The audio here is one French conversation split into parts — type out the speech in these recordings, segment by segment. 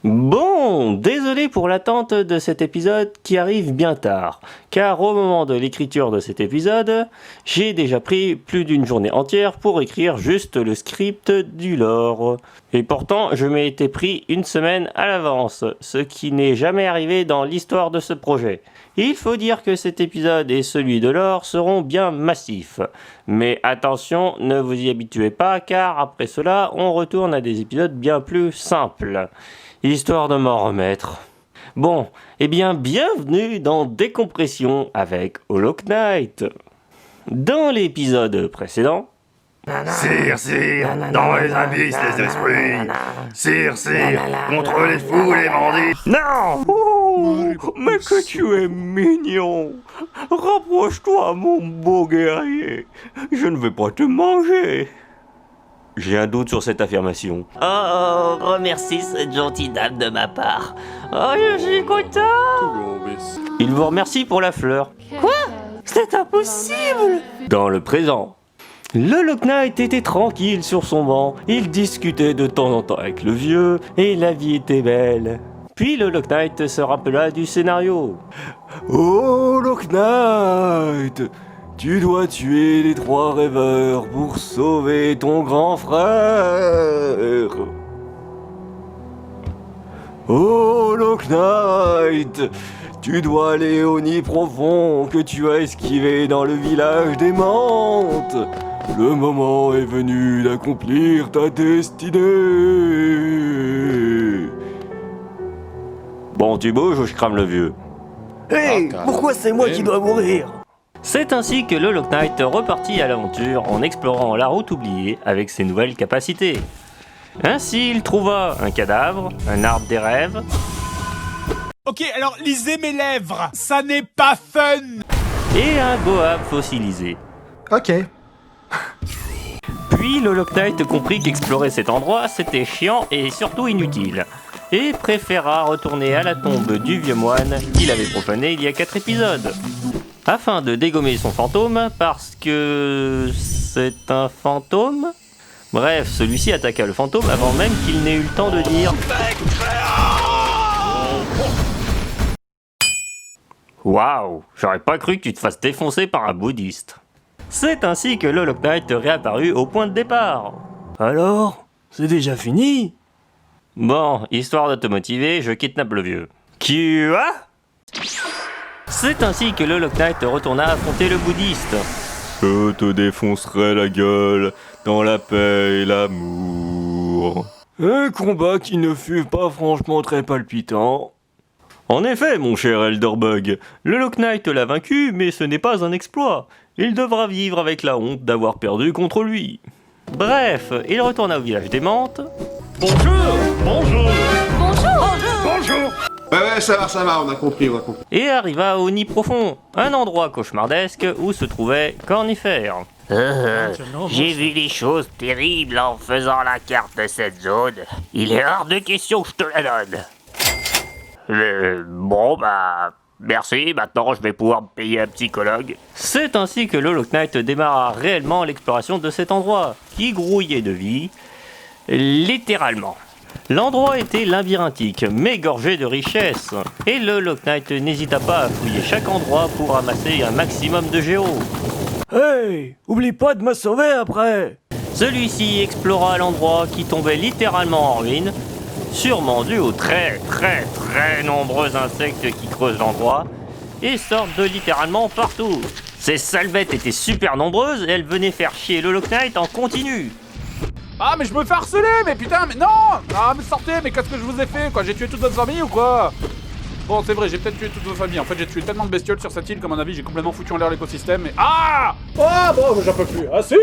Bon, désolé pour l'attente de cet épisode qui arrive bien tard, car au moment de l'écriture de cet épisode, j'ai déjà pris plus d'une journée entière pour écrire juste le script du lore. Et pourtant, je m'étais pris une semaine à l'avance, ce qui n'est jamais arrivé dans l'histoire de ce projet. Il faut dire que cet épisode et celui de lore seront bien massifs. Mais attention, ne vous y habituez pas, car après cela, on retourne à des épisodes bien plus simples. Histoire de m'en remettre. Bon, eh bien, bienvenue dans Décompression avec Hollow Knight. Dans l'épisode précédent... Sire, dans les abysses des esprits. Sire, contre les fous et les bandits. Non! Oh, mais que tu es mignon! Rapproche-toi, mon beau guerrier. Je ne vais pas te manger. J'ai un doute sur cette affirmation. Oh, remercie cette gentille dame de ma part. Oh, je suis content. Il vous remercie pour la fleur. Quoi? C'est impossible. Dans le présent, le Hollow Knight était tranquille sur son banc. Il discutait de temps en temps avec le vieux et la vie était belle. Puis le Hollow Knight se rappela du scénario. Oh, Hollow Knight! Tu dois tuer les 3 rêveurs pour sauver ton grand frère. Oh, Hollow Knight, tu dois aller au nid profond que tu as esquivé dans le village des Mantes. Le moment est venu d'accomplir ta destinée. Bon, tu bouges ou je crame le vieux? Hey, pourquoi c'est moi qui dois mourir? C'est ainsi que le Hollow Knight repartit à l'aventure en explorant la route oubliée avec ses nouvelles capacités. Ainsi, il trouva un cadavre, un arbre des rêves... Ok, alors lisez mes lèvres, ça n'est pas fun. Et un goab fossilisé. Ok. Puis le Hollow Knight comprit qu'explorer cet endroit c'était chiant et surtout inutile, et préféra retourner à la tombe du vieux moine qu'il avait profané il y a 4 épisodes, afin de dégommer son fantôme parce que c'est un fantôme. Bref, celui-ci attaqua le fantôme avant même qu'il n'ait eu le temps de dire « Waouh, j'aurais pas cru que tu te fasses défoncer par un bouddhiste !» C'est ainsi que le Hollow Knight réapparut au point de départ. Alors, c'est déjà fini? Bon, histoire de te motiver, je kidnappe le vieux. Quoi? C'est ainsi que le Hollow Knight retourna affronter le bouddhiste. Je te défoncerai la gueule dans la paix et l'amour. Un combat qui ne fut pas franchement très palpitant. En effet, mon cher Elderbug, le Hollow Knight l'a vaincu, mais ce n'est pas un exploit. Il devra vivre avec la honte d'avoir perdu contre lui. Bref, il retourna au village des Mantes. Bonjour. Ouais, ça va, on a compris. Et arriva au nid profond, un endroit cauchemardesque où se trouvait Cornifère. J'ai vu des choses terribles en faisant la carte de cette zone. Il est hors de question que je te la donne. Merci, maintenant je vais pouvoir me payer un psychologue. C'est ainsi que le Hollow Knight démarra réellement l'exploration de cet endroit, qui grouillait de vie, littéralement. L'endroit était labyrinthique, mais gorgé de richesses, et le Hollow Knight n'hésita pas à fouiller chaque endroit pour ramasser un maximum de géos. Hey, oublie pas de me sauver après! Celui-ci explora l'endroit qui tombait littéralement en ruine, sûrement dû aux très nombreux insectes qui creusent l'endroit et sortent de littéralement partout. Ces salvettes étaient super nombreuses et elles venaient faire chier le Hollow Knight en continu. Ah, mais je me fais harceler, mais putain, mais non. Ah, mais sortez, mais qu'est-ce que je vous ai fait, quoi? J'ai tué toute votre famille ou quoi? Bon, c'est vrai, j'ai peut-être tué toute votre famille. En fait, j'ai tué tellement de bestioles sur cette île qu'à mon avis, j'ai complètement foutu en l'air l'écosystème, mais... Ah bon, j'en peux plus. Ah, si.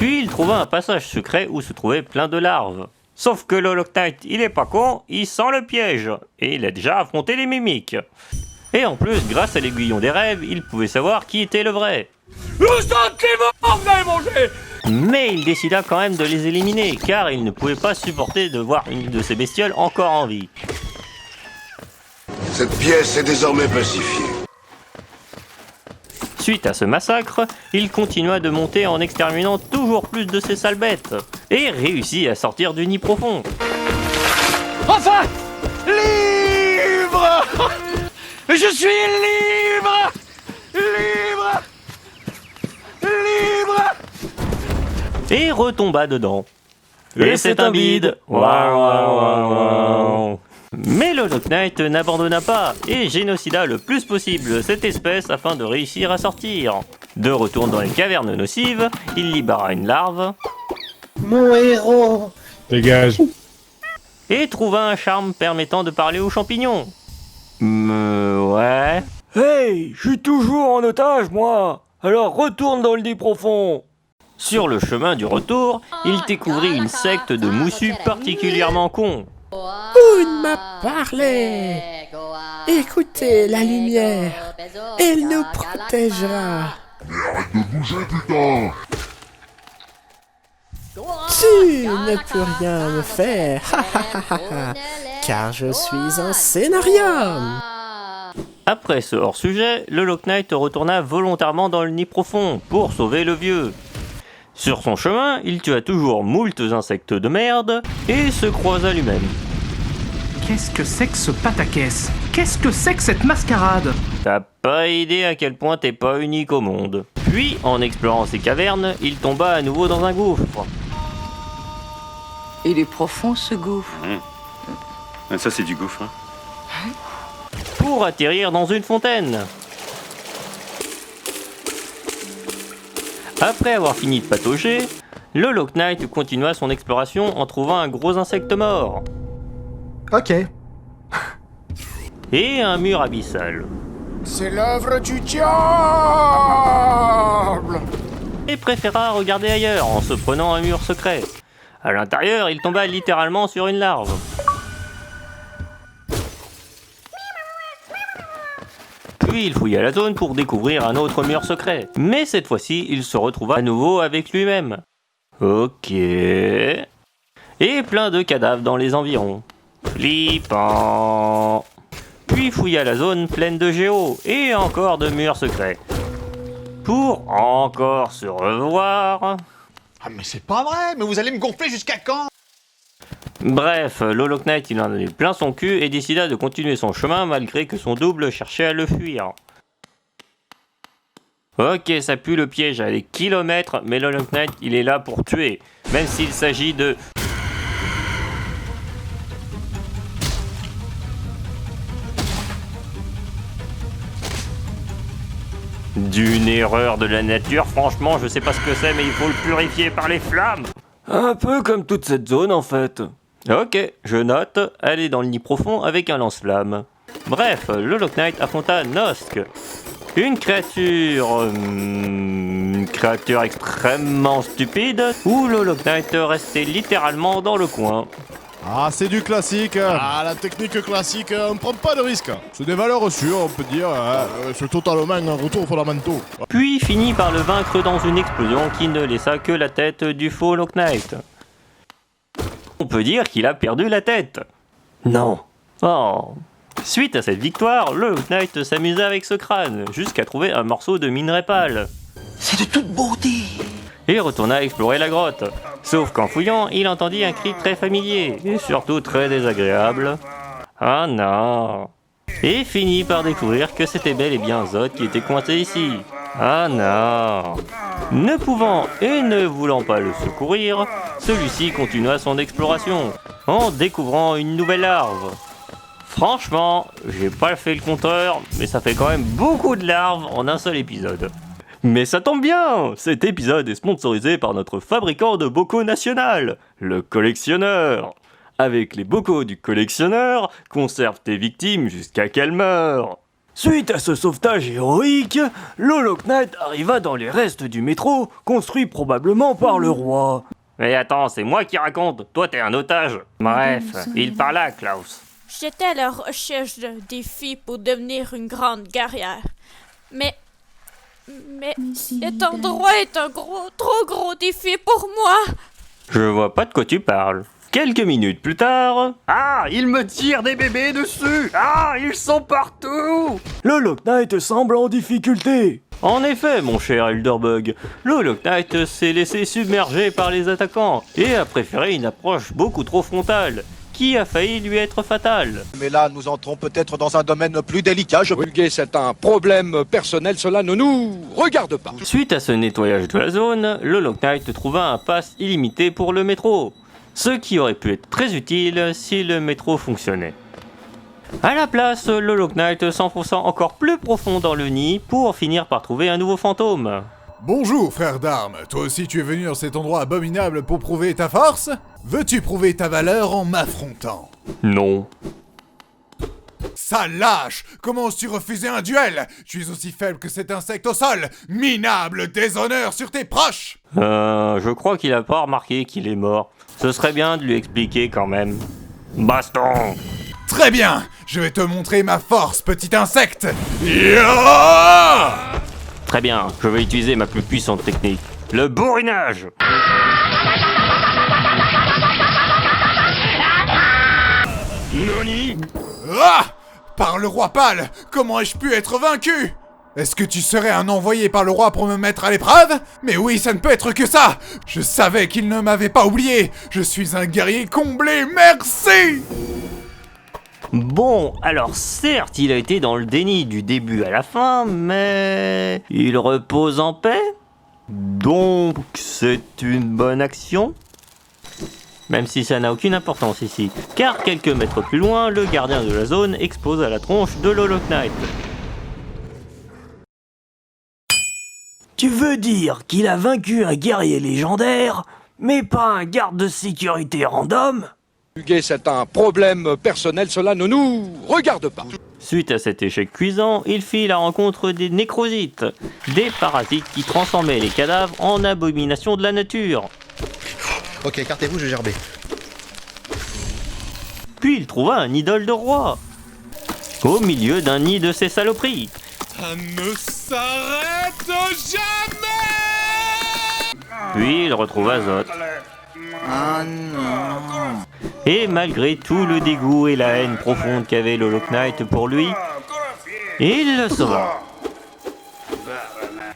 Puis il trouva un passage secret où se trouvait plein de larves. Sauf que le Hollow Knight, il est pas con, il sent le piège, et il a déjà affronté les mimiques. Et en plus, grâce à l'aiguillon des rêves, il pouvait savoir qui était le vrai. Vous sentez-vous, vous allez manger. Mais il décida quand même de les éliminer, car il ne pouvait pas supporter de voir une de ces bestioles encore en vie. Cette pièce est désormais pacifiée. Suite à ce massacre, il continua de monter en exterminant toujours plus de ces sales bêtes, et réussit à sortir du nid profond. Enfin, libre. Je suis libre. Libre. Libre. Et retomba dedans. Et c'est un bide. Waouh, waouh, waouh, waouh. Mais le Hollow Knight n'abandonna pas et génocida le plus possible cette espèce afin de réussir à sortir. De retour dans les cavernes nocives, il libéra une larve. Mon héros. Dégage. Et trouva un charme permettant de parler aux champignons. Ouais. Hey, je suis toujours en otage, moi. Alors retourne dans le lit profond. Sur le chemin du retour, il découvrit une secte de moussus particulièrement cons. Une m'a parlé. Écoutez la lumière. Elle nous protégera. Tu ne peux rien me faire. Car je suis un scénarium. Après ce hors-sujet, le Hollow Knight retourna volontairement dans le nid profond pour sauver le vieux. Sur son chemin, il tua toujours moultes insectes de merde et se croisa lui-même. Qu'est-ce que c'est que ce pataquès? Qu'est-ce que c'est que cette mascarade? T'as pas idée à quel point t'es pas unique au monde. Puis, en explorant ces cavernes, il tomba à nouveau dans un gouffre. Il est profond ce gouffre. Ça, c'est du gouffre. Pour atterrir dans une fontaine. Après avoir fini de patauger, le Hollow Knight continua son exploration en trouvant un gros insecte mort. Ok. Et un mur abyssal. C'est l'œuvre du diable. Et préféra regarder ailleurs en se prenant un mur secret. À l'intérieur, il tomba littéralement sur une larve. Puis il fouilla la zone pour découvrir un autre mur secret. Mais cette fois-ci, il se retrouva à nouveau avec lui-même. Ok. Et plein de cadavres dans les environs. Flippant. Puis fouilla la zone pleine de géos et encore de murs secrets. Pour encore se revoir. Ah mais c'est pas vrai, mais vous allez me gonfler jusqu'à quand? Bref, le Hollow Knight il en avait plein son cul et décida de continuer son chemin malgré que son double cherchait à le fuir. Ok, ça pue le piège à des kilomètres, mais le Hollow Knight il est là pour tuer, même s'il s'agit de... D'une erreur de la nature, franchement je sais pas ce que c'est mais il faut le purifier par les flammes. Un peu comme toute cette zone en fait. Ok, je note, aller dans le nid profond avec un lance-flamme. Bref, le Hollow Knight affronta Nosk. Une créature extrêmement stupide, où le Hollow Knight restait littéralement dans le coin. Ah, c'est du classique. Ah, la technique classique, on prend pas de risque. C'est des valeurs sûres, on peut dire. C'est totalement un retour fondamentaux. Puis finit par le vaincre dans une explosion qui ne laissa que la tête du faux Hollow Knight. On peut dire qu'il a perdu la tête. Non. Oh. Suite à cette victoire, le Hollow Knight s'amusa avec ce crâne, jusqu'à trouver un morceau de minerai pâle. C'est de toute beauté. Et retourna explorer la grotte. Sauf qu'en fouillant, il entendit un cri très familier, et surtout très désagréable. Ah non. Et finit par découvrir que c'était bel et bien Zod qui était coincé ici. Ah non. Ne pouvant et ne voulant pas le secourir, celui-ci continua son exploration, en découvrant une nouvelle larve. Franchement, j'ai pas fait le compteur, mais ça fait quand même beaucoup de larves en un seul épisode. Mais ça tombe bien, cet épisode est sponsorisé par notre fabricant de bocaux national, le collectionneur. Avec les bocaux du collectionneur, conserve tes victimes jusqu'à qu'elles meurent. Suite à ce sauvetage héroïque, le Hollow Knight arriva dans les restes du métro, construit probablement par le roi. Mais attends, c'est moi qui raconte, toi t'es un otage. Bref, il parla, Klaus. J'étais à la recherche d'un défi pour devenir une grande guerrière. Mais cet endroit est un trop gros défi pour moi. Je vois pas de quoi tu parles. Quelques minutes plus tard... Ah, il me tire des bébés dessus. Ah, ils sont partout. Le Hollow Knight semble en difficulté. En effet, mon cher Elderbug, le Hollow Knight s'est laissé submerger par les attaquants et a préféré une approche beaucoup trop frontale. qui a failli lui être fatale. Mais là, nous entrons peut-être dans un domaine plus délicat. Vulguer, c'est un problème personnel, cela ne nous regarde pas. Suite à ce nettoyage de la zone, le Hollow Knight trouva un pass illimité pour le métro, ce qui aurait pu être très utile si le métro fonctionnait. À la place, le Hollow Knight s'enfonça encore plus profond dans le nid pour finir par trouver un nouveau fantôme. Bonjour frère d'armes, toi aussi tu es venu dans cet endroit abominable pour prouver ta force? Veux-tu prouver ta valeur en m'affrontant? Non. Sale lâche! Comment oses-tu refuser un duel? Tu es aussi faible que cet insecte au sol! Minable déshonneur sur tes proches! Je crois qu'il a pas remarqué qu'il est mort. Ce serait bien de lui expliquer quand même. Baston! Très bien! Je vais te montrer ma force, petit insecte! Yaaah! Très bien, je vais utiliser ma plus puissante technique, le bourrinage. Nani? Ah! Par le roi pâle, comment ai-je pu être vaincu? Est-ce que tu serais un envoyé par le roi pour me mettre à l'épreuve? Mais oui, ça ne peut être que ça! Je savais qu'il ne m'avait pas oublié! Je suis un guerrier comblé, merci! Bon, alors certes, il a été dans le déni du début à la fin, mais il repose en paix. Donc, c'est une bonne action. Même si ça n'a aucune importance ici, car quelques mètres plus loin, le gardien de la zone explose à la tronche de Hollow Knight. Tu veux dire qu'il a vaincu un guerrier légendaire, mais pas un garde de sécurité random? Vulguer, c'est un problème personnel, cela ne nous regarde pas. Suite à cet échec cuisant, il fit la rencontre des nécrosites, des parasites qui transformaient les cadavres en abominations de la nature. Ok, écartez-vous, je gerbe. Puis il trouva un idole de roi, au milieu d'un nid de ces saloperies. Ça ne s'arrête jamais! Puis il retrouva Zot. Ah non. Et malgré tout le dégoût et la haine profonde qu'avait le Hollow Knight pour lui, il le sauva.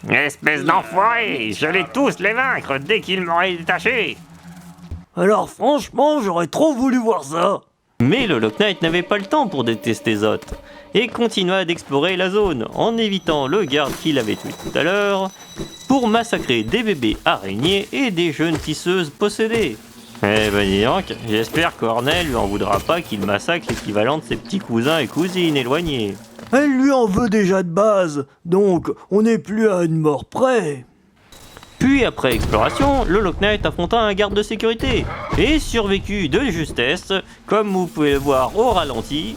Espèce d'enfoiré, j'allais tous les vaincre dès qu'ils m'auraient détaché. Alors franchement, j'aurais trop voulu voir ça. Mais le Hollow Knight n'avait pas le temps pour détester Zot, et continua d'explorer la zone en évitant le garde qu'il avait tué tout à l'heure, pour massacrer des bébés araignées et des jeunes tisseuses possédées. Eh ben dis donc, j'espère qu'Ornel lui en voudra pas qu'il massacre l'équivalent de ses petits cousins et cousines éloignés. Elle lui en veut déjà de base, donc on n'est plus à une mort près. Puis après exploration, le Hollow Knight affronta un garde de sécurité, et survécut de justesse, comme vous pouvez le voir au ralenti.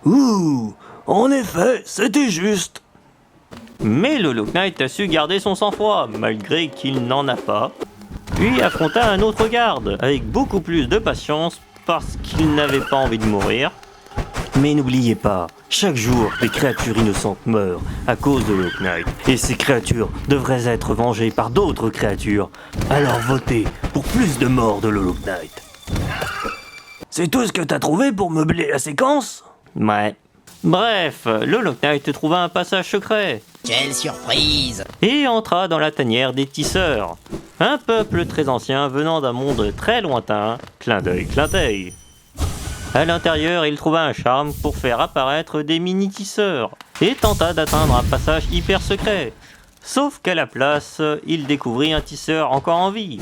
Ouh, en effet, c'était juste. Mais le Hollow Knight a su garder son sang-froid, malgré qu'il n'en a pas. Puis affronta un autre garde, avec beaucoup plus de patience, parce qu'il n'avait pas envie de mourir. Mais n'oubliez pas, chaque jour, des créatures innocentes meurent à cause de Hollow Knight. Et ces créatures devraient être vengées par d'autres créatures. Alors votez pour plus de morts de Hollow Knight. C'est tout ce que t'as trouvé pour meubler la séquence? Ouais. Bref, le Hollow Knight trouva un passage secret. Quelle surprise! Et entra dans la tanière des tisseurs. Un peuple très ancien venant d'un monde très lointain. Clin d'œil, clin d'œil. À l'intérieur, il trouva un charme pour faire apparaître des mini-tisseurs et tenta d'atteindre un passage hyper secret. Sauf qu'à la place, il découvrit un tisseur encore en vie.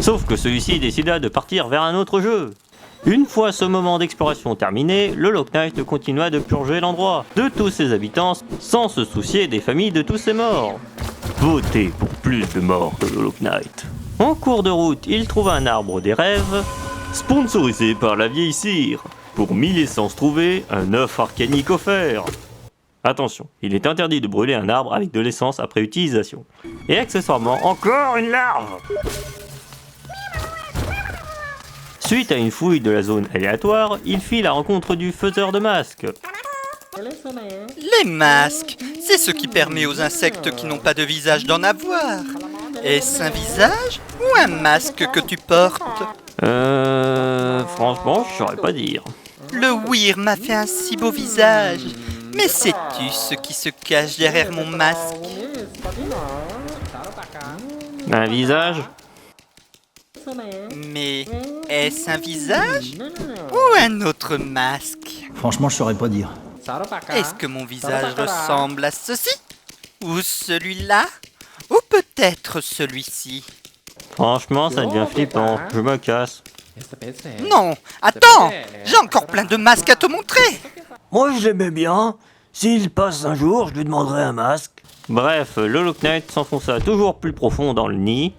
Sauf que celui-ci décida de partir vers un autre jeu. Une fois ce moment d'exploration terminé, le Hollow Knight continua de purger l'endroit de tous ses habitants sans se soucier des familles de tous ses morts. Votez pour plus de morts de Hollow Knight. En cours de route, il trouva un arbre des rêves, sponsorisé par la vieille cire. Pour 1000 essences trouvées, un œuf arcanique offert. Attention, il est interdit de brûler un arbre avec de l'essence après utilisation. Et accessoirement, encore une larve! Suite à une fouille de la zone aléatoire, il fit la rencontre du faiseur de masques. Les masques, c'est ce qui permet aux insectes qui n'ont pas de visage d'en avoir. Est-ce un visage ou un masque que tu portes? Franchement, je saurais pas dire. Le Weir m'a fait un si beau visage. Mais sais-tu ce qui se cache derrière mon masque? Un visage? Mais Est-ce un visage ou un autre masque? Franchement, je saurais pas dire. Est-ce que mon visage ressemble à ceci? Ou celui-là? Ou peut-être celui-ci? Franchement, ça devient flippant. Je me casse. Non, attends! J'ai encore plein de masques à te montrer! Moi, je l'aimais bien. S'il passe un jour, je lui demanderai un masque. Bref, le Hollow Knight s'enfonça toujours plus profond dans le nid.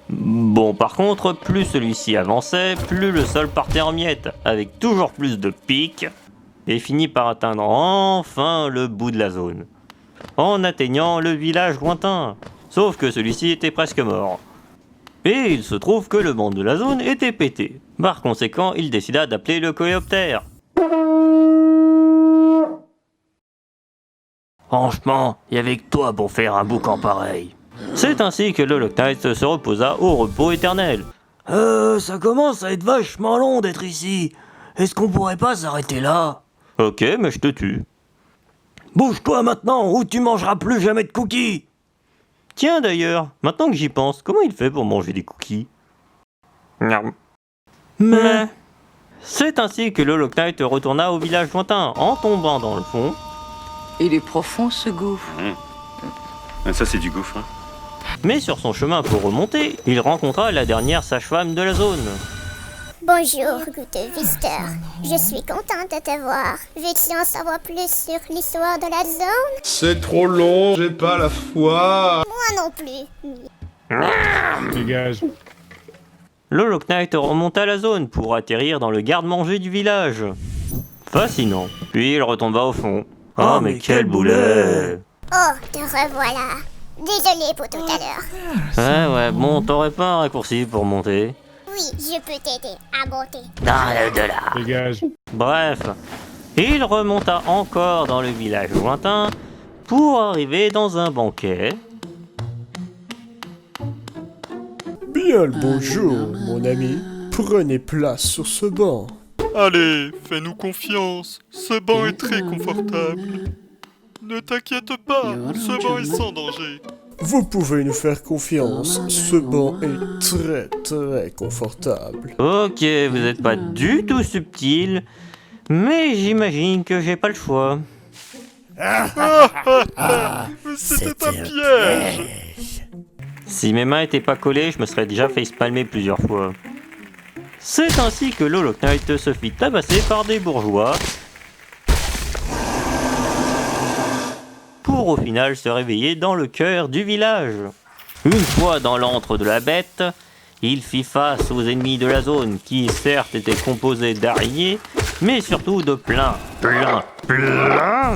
Bon, par contre, plus celui-ci avançait, plus le sol partait en miettes, avec toujours plus de pics, et finit par atteindre enfin le bout de la zone, en atteignant le village lointain. Sauf que celui-ci était presque mort. Et il se trouve que le monde de la zone était pété. Par conséquent, il décida d'appeler le coléoptère. Franchement, y avait que toi pour faire un boucan pareil. C'est ainsi que le Hollow Knight se reposa au repos éternel. Ça commence à être vachement long d'être ici. Est-ce qu'on pourrait pas s'arrêter là? Ok, mais je te tue. Bouge-toi maintenant ou tu mangeras plus jamais de cookies. Tiens d'ailleurs, maintenant que j'y pense, comment il fait pour manger des cookies? Mais... C'est ainsi que le Hollow Knight retourna au village lointain, en tombant dans le fond. Il est profond ce gouffre. Ça, c'est du gouffre. Mais sur son chemin pour remonter, il rencontra la dernière sage-femme de la zone. Bonjour, good visiteur. Je suis contente de te voir. Veux-tu en savoir plus sur l'histoire de la zone? C'est trop long, j'ai pas la foi. Moi non plus. Dégage. Le Hollow Knight remonta la zone pour atterrir dans le garde-manger du village. Fascinant. Puis il retomba au fond. Oh mais quel boulet! Oh, te revoilà. Désolé pour tout à l'heure. Ouais, bon, t'aurais pas un raccourci pour monter? Oui, je peux t'aider à monter. Dans l'au-delà. Dégage. Bref, il remonta encore dans le village lointain pour arriver dans un banquet. Bien le bonjour, mon ami. Prenez place sur ce banc. Allez, fais-nous confiance. Ce banc est très confortable. Ne t'inquiète pas, ce banc est sans danger. Vous pouvez nous faire confiance, ce banc est très très confortable. Ok, vous n'êtes pas du tout subtil, mais j'imagine que j'ai pas le choix. C'était un piège. Si mes mains étaient pas collées, je me serais déjà fait spalmer plusieurs fois. C'est ainsi que le Hollow Knight se fit tabasser par des bourgeois, pour au final se réveiller dans le cœur du village. Une fois dans l'antre de la bête, il fit face aux ennemis de la zone, qui certes étaient composés d'araignées, mais surtout de plein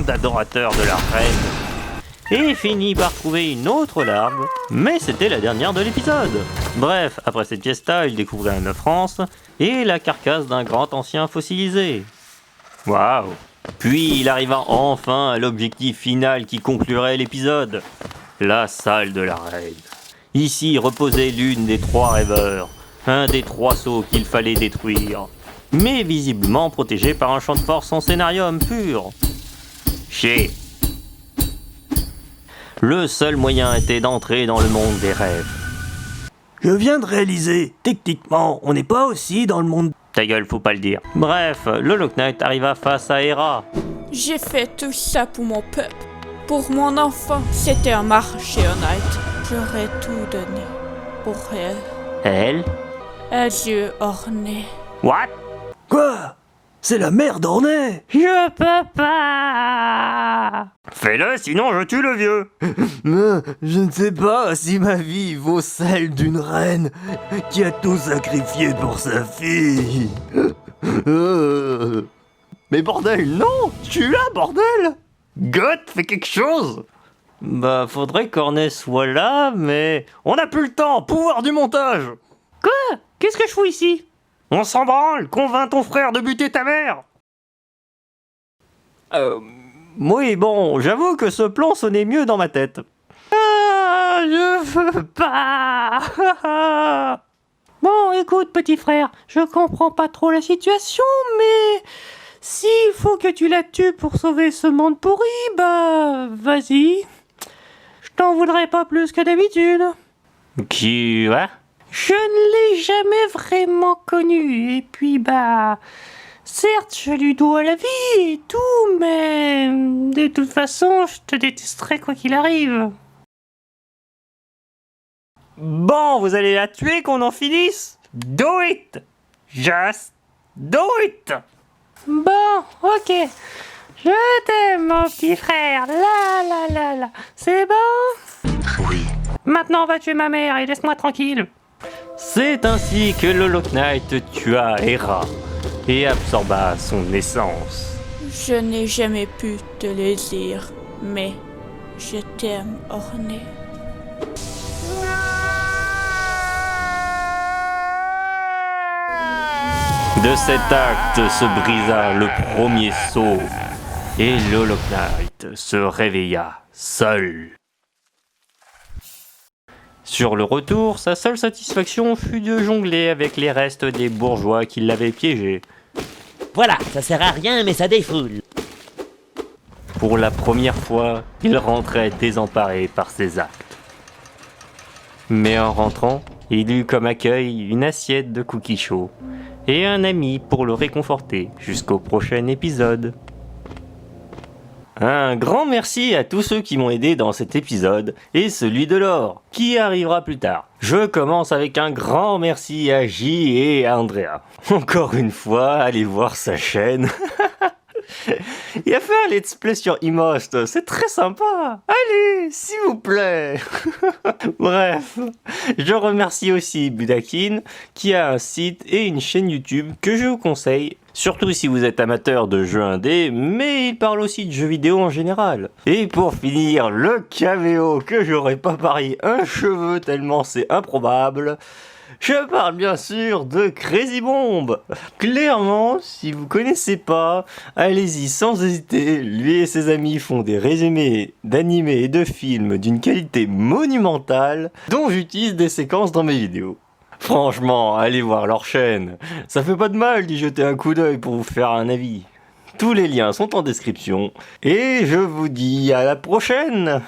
d'adorateurs de la reine. Et finit par trouver une autre larve, mais c'était la dernière de l'épisode. Bref, après cette fiesta, il découvrit un œuf rance et la carcasse d'un grand ancien fossilisé. Waouh! Puis il arriva enfin à l'objectif final qui conclurait l'épisode, la salle de la reine. Ici reposait l'une des trois rêveurs, un des trois sceaux qu'il fallait détruire, mais visiblement protégé par un champ de force en scénarium pur. Le seul moyen était d'entrer dans le monde des rêves. Je viens de réaliser, techniquement, on n'est pas aussi dans le monde... Ta gueule, faut pas le dire. Bref, le Hollow Knight arriva face à Hera. J'ai fait tout ça pour mon peuple. Pour mon enfant, c'était un marché honnête. J'aurais tout donné pour elle. Elle? Un yeux ornés. What? Quoi? C'est la mère d'Ornay? Je peux pas. Fais-le, sinon je tue le vieux. Je ne sais pas si ma vie vaut celle d'une reine qui a tout sacrifié pour sa fille. Mais bordel, non! Tue-la, bordel! God, fais quelque chose! Bah, faudrait qu'Ornay soit là, mais... On n'a plus le temps! Pouvoir du montage! Quoi? Qu'est-ce que je fous ici? On s'en branle! Convainc ton frère de buter ta mère! Oui, bon, j'avoue que ce plan sonnait mieux dans ma tête. Ah, je veux pas! Bon, écoute, petit frère, je comprends pas trop la situation, mais... S'il faut que tu la tues pour sauver ce monde pourri, bah... Vas-y. Je t'en voudrais pas plus que d'habitude. Je ne l'ai jamais vraiment connu, et puis certes, je lui dois la vie et tout, mais de toute façon, je te détesterai quoi qu'il arrive. Bon, vous allez la tuer qu'on en finisse? Do it! Just do it! Bon, ok. Je t'aime, mon petit frère. La. C'est bon? Oui. Maintenant, on va tuer ma mère et laisse-moi tranquille. C'est ainsi que le Hollow Knight tua Hera et absorba son essence. Je n'ai jamais pu te le dire, mais je t'aime, Orné. De cet acte se brisa le premier sceau et le Hollow Knight se réveilla seul. Sur le retour, sa seule satisfaction fut de jongler avec les restes des bourgeois qui l'avaient piégé. Voilà, ça sert à rien mais ça défoule. Pour la première fois, il rentrait désemparé par ses actes. Mais en rentrant, il eut comme accueil une assiette de cookies chauds et un ami pour le réconforter jusqu'au prochain épisode. Un grand merci à tous ceux qui m'ont aidé dans cet épisode et celui de Laure, qui arrivera plus tard. Je commence avec un grand merci à J et à Andrea. Encore une fois, allez voir sa chaîne. Il a fait un let's play sur Imost, c'est très sympa. Allez, s'il vous plaît. Bref, je remercie aussi Budakin qui a un site et une chaîne YouTube que je vous conseille, surtout si vous êtes amateur de jeux indés, mais il parle aussi de jeux vidéo en général. Et pour finir, le caméo que j'aurais pas parié un cheveu tellement c'est improbable. Je parle bien sûr de Crazy Bomb. Clairement, si vous connaissez pas, allez-y sans hésiter. Lui et ses amis font des résumés d'animés et de films d'une qualité monumentale, dont j'utilise des séquences dans mes vidéos. Franchement, allez voir leur chaîne. Ça fait pas de mal d'y jeter un coup d'œil pour vous faire un avis. Tous les liens sont en description. Et je vous dis à la prochaine.